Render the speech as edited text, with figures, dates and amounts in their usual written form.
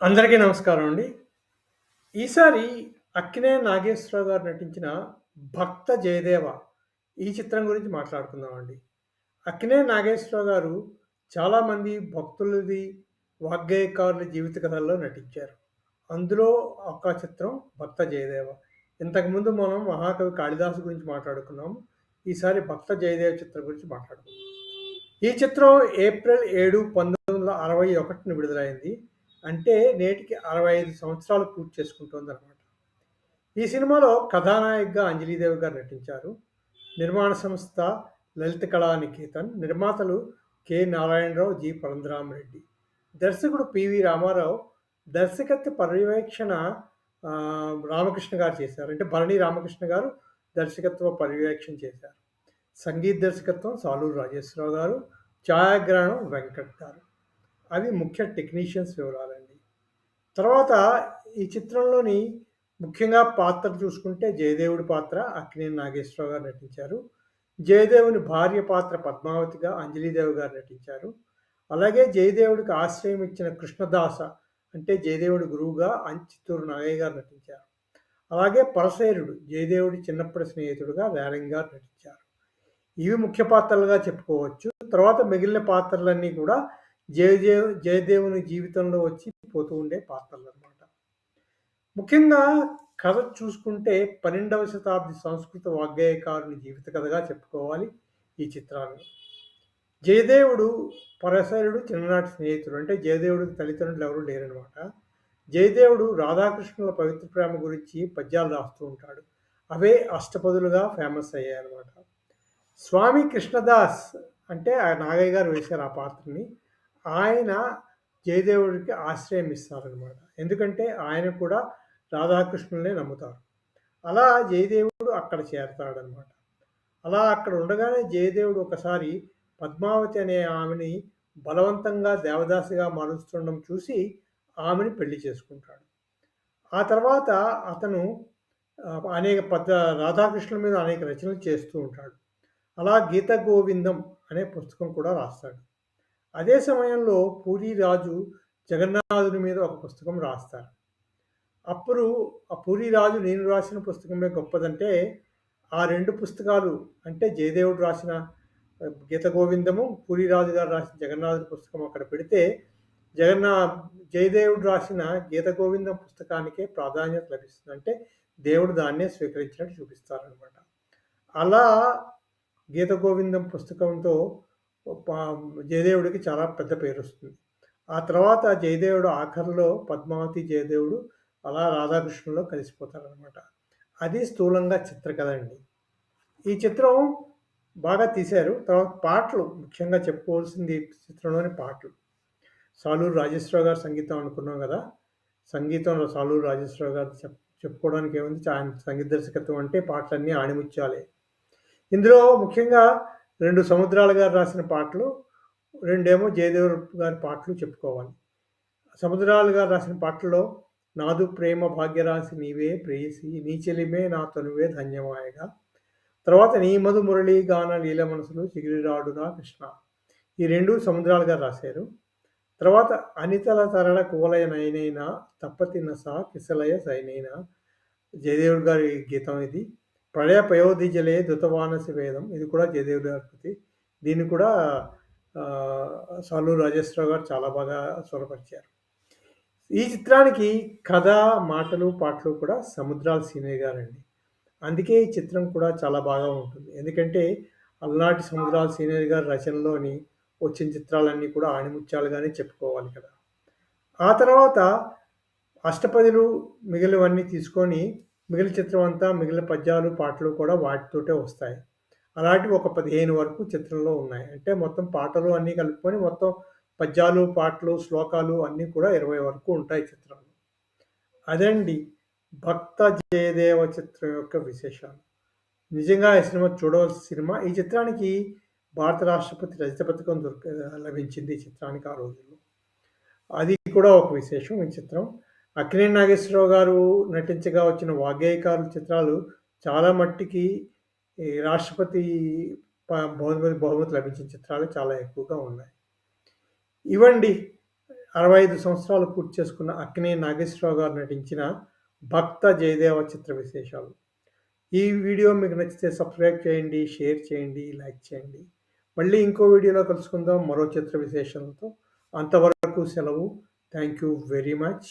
అందరికీ నమస్కారం అండి. ఈసారి అక్కినేని నాగేశ్వరరావు గారు నటించిన 'భక్త జయదేవ' ఈ చిత్రం గురించి మాట్లాడుకుందామండి. అక్కినేని నాగేశ్వరరావు గారు చాలామంది భక్తులది, వాగ్గేయకారుల జీవిత కథల్లో నటించారు. అందులో ఒక చిత్రం 'భక్త జయదేవ'. ఇంతకుముందు మనం మహాకవి కాళిదాసు గురించి మాట్లాడుకున్నాము. ఈసారి 'భక్త జయదేవ' చిత్రం గురించి మాట్లాడుకుందాం. ఈ చిత్రం ఏప్రిల్ 7, 1961న విడుదలైంది. అంటే నేటికి 65 సంవత్సరాలు పూర్తి చేసుకుంటోందనమాట. ఈ సినిమాలో కథానాయికగా అంజలీదేవి గారు నటించారు. నిర్మాణ సంస్థ లలిత కళా నికేతన్. నిర్మాతలు కె. నారాయణరావు, జి. పరంశురామిరెడ్డి. దర్శకుడు పివి రామారావు. దర్శకత్వ పర్యవేక్షణ రామకృష్ణ గారు చేశారు. అంటే భరణి రామకృష్ణ గారు దర్శకత్వ పర్యవేక్షణ చేశారు. సంగీత దర్శకత్వం సాలూరు రాజేశ్వరరావు గారు. ఛాయాగ్రహణం వెంకట్ గారు. అవి ముఖ్య టెక్నీషియన్స్ వివరాలండి. తర్వాత ఈ చిత్రంలోని ముఖ్యంగా పాత్ర చూసుకుంటే జయదేవుడి పాత్ర అక్కినేని నాగేశ్వరరావు గారు నటించారు. జయదేవుని భార్య పాత్ర పద్మావతిగా అంజలీదేవి గారు నటించారు. అలాగే జయదేవుడికి ఆశ్రయం ఇచ్చిన కృష్ణదాస అంటే జయదేవుడి గురువుగా చిత్తూరు నాగయ్య గారు నటించారు. అలాగే పరశేరుడు జయదేవుడి చిన్నప్పటి స్నేహితుడుగా రేలంగి గారు నటించారు. ఇవి ముఖ్య పాత్రలుగా చెప్పుకోవచ్చు. తర్వాత మిగిలిన పాత్రలన్నీ కూడా జయదేవుని జీవితంలో వచ్చి పోతూ ఉండే పాత్రలన్నమాట. ముఖ్యంగా కథ చూసుకుంటే 12వ శతాబ్ది సంస్కృత వాగ్గేయకారుని జీవిత కథగా చెప్పుకోవాలి ఈ చిత్రాన్ని. జయదేవుడు, పరశేరుడు చిన్ననాటి స్నేహితుడు. అంటే జయదేవుడికి తల్లిదండ్రులు ఎవరు లేరనమాట. జయదేవుడు రాధాకృష్ణుల పవిత్ర ప్రేమ గురించి పద్యాలు రాస్తూ ఉంటాడు. అవే అష్టపదులుగా ఫేమస్ అయ్యాయన్నమాట. స్వామి కృష్ణదాస్ అంటే ఆ నాగయ్య గారు వేశారు ఆ పాత్రని. ఆయన జయదేవుడికి ఆశ్రయం ఇస్తారనమాట. ఎందుకంటే ఆయన కూడా రాధాకృష్ణులనే నమ్ముతారు. అలా జయదేవుడు అక్కడ చేరతాడనమాట. అలా అక్కడ ఉండగానే జయదేవుడు ఒకసారి పద్మావతి అనే ఆమెని బలవంతంగా దేవదాసిగా మారుస్తుండడం చూసి ఆమెని పెళ్లి చేసుకుంటాడు. ఆ తర్వాత అతను అనేక రాధాకృష్ణుల మీద అనేక రచనలు చేస్తూ ఉంటాడు. అలా గీత గోవిందం అనే పుస్తకం కూడా రాస్తాడు. అదే సమయంలో పూరీ రాజు జగన్నాథుని మీద ఒక పుస్తకం రాస్తారు. అప్పుడు ఆ పూరీ రాజు నేను రాసిన పుస్తకమే గొప్పదంటే ఆ 2 పుస్తకాలు అంటే జయదేవుడు రాసిన గీత గోవిందము, పూరీ రాజు గారు రాసిన జగన్నాథుని పుస్తకం అక్కడ పెడితే జయదేవుడు రాసిన గీత గోవిందం పుస్తకానికే ప్రాధాన్యత లభిస్తుంది. అంటే దేవుడు దాన్నే స్వీకరించినట్టు చూపిస్తారనమాట. అలా గీత గోవిందం పుస్తకంతో జయదేవుడికి చాలా పెద్ద పేరు వస్తుంది. ఆ తర్వాత జయదేవుడు ఆఖరిలో పద్మావతి, జయదేవుడు అలా రాధాకృష్ణుల్లో కలిసిపోతారనమాట. అది స్థూలంగా చిత్రకథ అండి. ఈ చిత్రం బాగా తీశారు. తర్వాత పాటలు ముఖ్యంగా చెప్పుకోవాల్సింది చిత్రంలోని పాటలు. సాలూరు రాజేశ్వరరావు గారు సంగీతం అనుకున్నాం కదా. సంగీతంలో సాలూరు రాజేశ్వరరావు గారు చెప్పుకోవడానికి ఏముంది, ఆయన సంగీత దర్శకత్వం అంటే పాటలన్నీ ఆణిముత్యాలే. ఇందులో ముఖ్యంగా 2 సముద్రాల గారు రాసిన పాటలు, 2 ఏమో జయదేవ్ గారి పాటలు చెప్పుకోవాలి. సముద్రాల గారు రాసిన పాటల్లో నాదు ప్రేమ భాగ్యరాశి నీవే ప్రేయసి, నీ చెలిమే నా తనువే ధన్యమాయగా. తర్వాత నీ మధు మురళీ గాన లీల మనసులు చిగిరిరాడునా కృష్ణ. ఈ 2 సముద్రాల గారు రాశారు. తర్వాత అనితల తరళ కువలయ నయనైనా తప్పతిన్న సా కిసలయ సైనైనా జయదేవుడు గారి గీతం ఇది. ప్రళయ పయోధి జలే ధృతవానసి వేదం, ఇది కూడా జయదేవుడి గారి కృతి. దీన్ని కూడా సాలూరు రాజేశ్వరరావు గారు చాలా బాగా స్వరపరిచారు. ఈ చిత్రానికి కథ, మాటలు, పాటలు కూడా సముద్రాల సీనయ్య గారండి. అందుకే ఈ చిత్రం కూడా చాలా బాగా ఉంటుంది. ఎందుకంటే అలనాటి సముద్రాల సీనయ్య గారి రచనలోని వచ్చిన చిత్రాలన్నీ కూడా ఆణిముత్యాలుగానే చెప్పుకోవాలి కదా. ఆ తర్వాత అష్టపదులు మిగిలినవన్నీ తీసుకొని మిగిలిన చిత్రం అంతా మిగిలిన పద్యాలు, పాటలు కూడా వాటితోటే వస్తాయి. అలాంటివి ఒక 15 వరకు చిత్రంలో ఉన్నాయి. అంటే మొత్తం పాటలు అన్నీ కలుపుకొని మొత్తం పద్యాలు, పాటలు, శ్లోకాలు అన్నీ కూడా 20 వరకు ఉంటాయి చిత్రంలో. అదండి భక్త జయదేవ చిత్రం యొక్క విశేషాలు. నిజంగా ఈ సినిమా చూడవలసిన సినిమా. ఈ చిత్రానికి భారత రాష్ట్రపతి రజత పథకం లభించింది ఈ చిత్రానికి ఆ రోజుల్లో. అది కూడా ఒక విశేషం ఈ చిత్రం. అక్కినేని నాగేశ్వరరావు గారు నటించగా వచ్చిన వాగ్గేయకారుల చిత్రాలు చాలా మట్టికి ఈ రాష్ట్రపతి బహుమతి లభించిన చిత్రాలు చాలా ఎక్కువగా ఉన్నాయి. ఇవండి 65 సంవత్సరాలు పూర్తి చేసుకున్న అక్కినేని నాగేశ్వరరావు గారు నటించిన 'భక్త జయదేవ' చిత్ర విశేషాలు. ఈ వీడియో మీకు నచ్చితే సబ్స్క్రైబ్ చేయండి, షేర్ చేయండి, లైక్ చేయండి. మళ్ళీ ఇంకో వీడియోలో కలుసుకుందాం మరో చిత్ర విశేషాలతో. అంతవరకు సెలవు. Thank you very much.